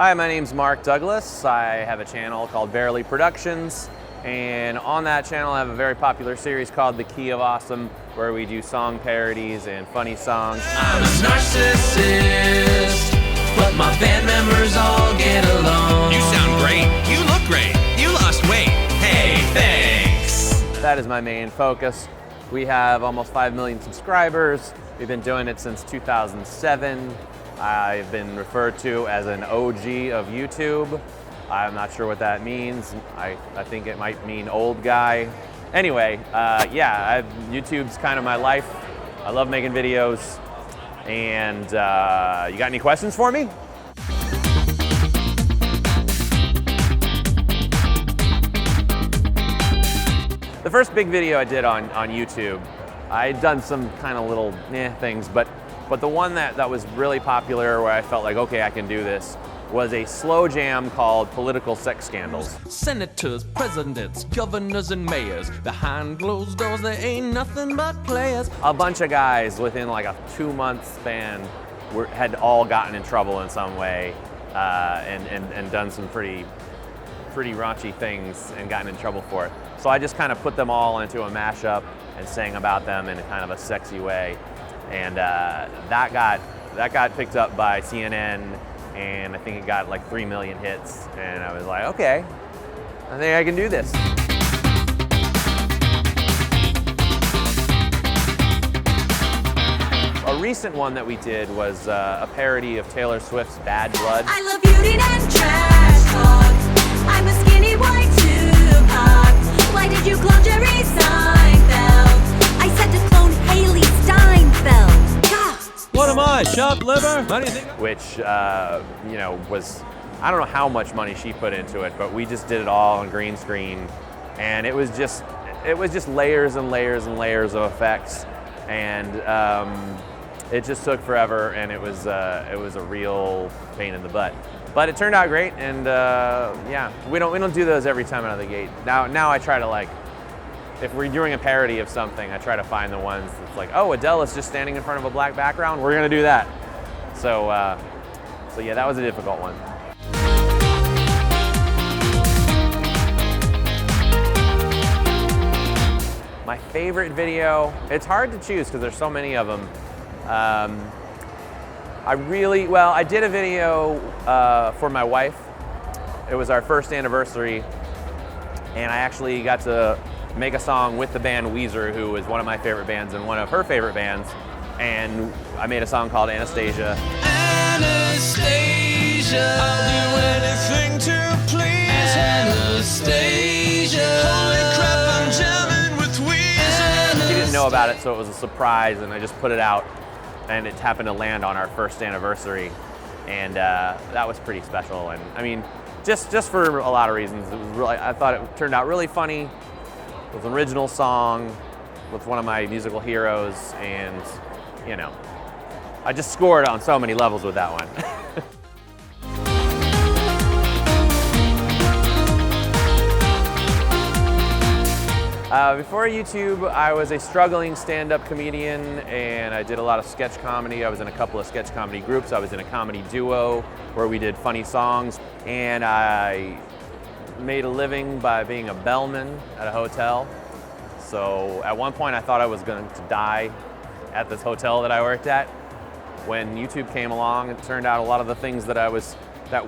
Hi, my name's Mark Douglas. I have a channel called Barely Productions, and on that channel I have a very popular series called The Key of Awesome, where we do song parodies and funny songs. I'm a narcissist, but my band members all get along. You sound great. You look great. You lost weight. Hey, thanks. That is my main focus. We have almost 5 million subscribers. We've been doing it since 2007. I've been referred to as an OG of YouTube. I'm not sure what that means. I think it might mean old guy. Anyway, YouTube's kind of my life. I love making videos. And you got any questions for me? The first big video I did on YouTube, I'd done some kind of little things, but the one that was really popular where I felt like, okay, I can do this, was a slow jam called Political Sex Scandals. Senators, presidents, governors, and mayors. Behind closed doors, there ain't nothing but players. A bunch of guys within like a 2-month span had all gotten in trouble in some way and done some pretty raunchy things and gotten in trouble for it. So I just kind of put them all into a mashup and sang about them in a kind of a sexy way. And that got picked up by CNN, and I think it got like 3 million hits. And I was like, okay, I think I can do this. A recent one that we did was a parody of Taylor Swift's Bad Blood. I love beauty and trash talk. I'm a skinny white Tupac. Why did you clone Jerry Seinfeld? I said to clone Haley Steinfeld. God. What am I, chopped liver? How do you think? Which, was, I don't know how much money she put into it, but we just did it all on green screen. And it was just layers and layers and layers of effects. And it just took forever, and it was a real pain in the butt. But it turned out great, and we don't do those every time out of the gate. Now I try to, like, if we're doing a parody of something, I try to find the ones that's like, oh, Adele is just standing in front of a black background, we're gonna do that. So yeah, that was a difficult one. My favorite video, it's hard to choose because there's so many of them. I did a video for my wife. It was our first anniversary, and I actually got to make a song with the band Weezer, who is one of my favorite bands and one of her favorite bands, and I made a song called Anastasia. Anastasia, I'll do anything to please Anastasia. Holy crap, I'm jamming with Weezer. She didn't know about it, so it was a surprise, and I just put it out, and it happened to land on our first anniversary, and that was pretty special. And I mean, just for a lot of reasons, it was really, I thought it turned out really funny. It was an original song with one of my musical heroes, and I just scored on so many levels with that one. Before YouTube, I was a struggling stand-up comedian, and I did a lot of sketch comedy. I was in a couple of sketch comedy groups. I was in a comedy duo where we did funny songs, and I made a living by being a bellman at a hotel. So at one point I thought I was going to die at this hotel that I worked at. When YouTube came along, it turned out a lot of the things that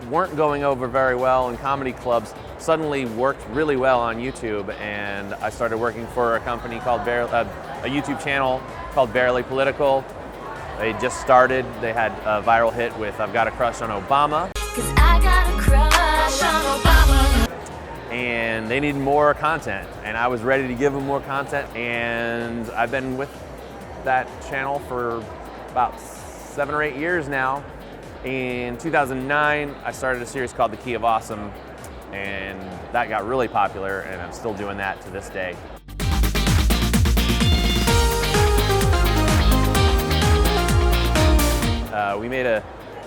weren't going over very well in comedy clubs suddenly worked really well on YouTube, and I started working for a company called a YouTube channel called Barely Political. They just started. They had a viral hit with I've Got a Crush on Obama. 'Cause I got a crush on Obama. And they needed more content, and I was ready to give them more content, and I've been with that channel for about 7 or 8 years now. In 2009, I started a series called The Key of Awesome, and that got really popular, and I'm still doing that to this day.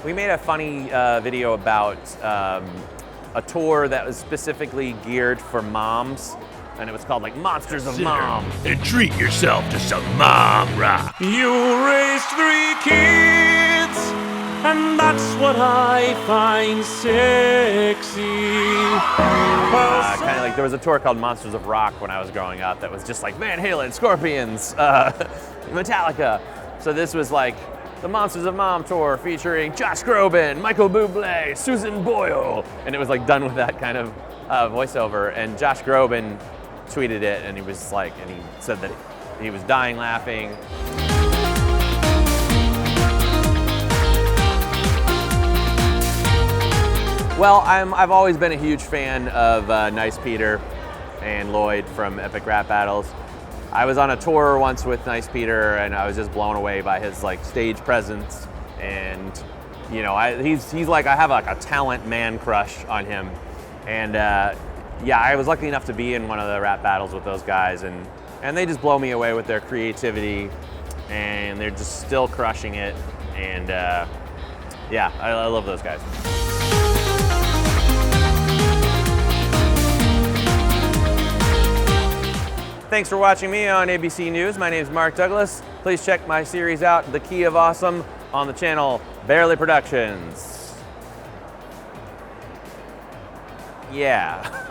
We made a funny video about a tour that was specifically geared for moms, and it was called like Monsters of Mom. And treat yourself to some mom rock. You raised 3 kids and that's what I find sexy. Kind of like there was a tour called Monsters of Rock when I was growing up that was just like Van Halen, Scorpions, Metallica. So this was like the Monsters of Mom tour featuring Josh Groban, Michael Bublé, Susan Boyle, and it was like done with that kind of voiceover. And Josh Groban tweeted it, and he was like, and he said that he was dying laughing. Well, I've always been a huge fan of Nice Peter and Lloyd from Epic Rap Battles. I was on a tour once with Nice Peter, and I was just blown away by his like stage presence. And you know, he's like, I have like a talent man crush on him. And yeah, I was lucky enough to be in one of the rap battles with those guys, and they just blow me away with their creativity, and they're just still crushing it. And yeah, I love those guys. Thanks for watching me on ABC News. My name is Mark Douglas. Please check my series out, The Key of Awesome, on the channel Barely Productions. Yeah.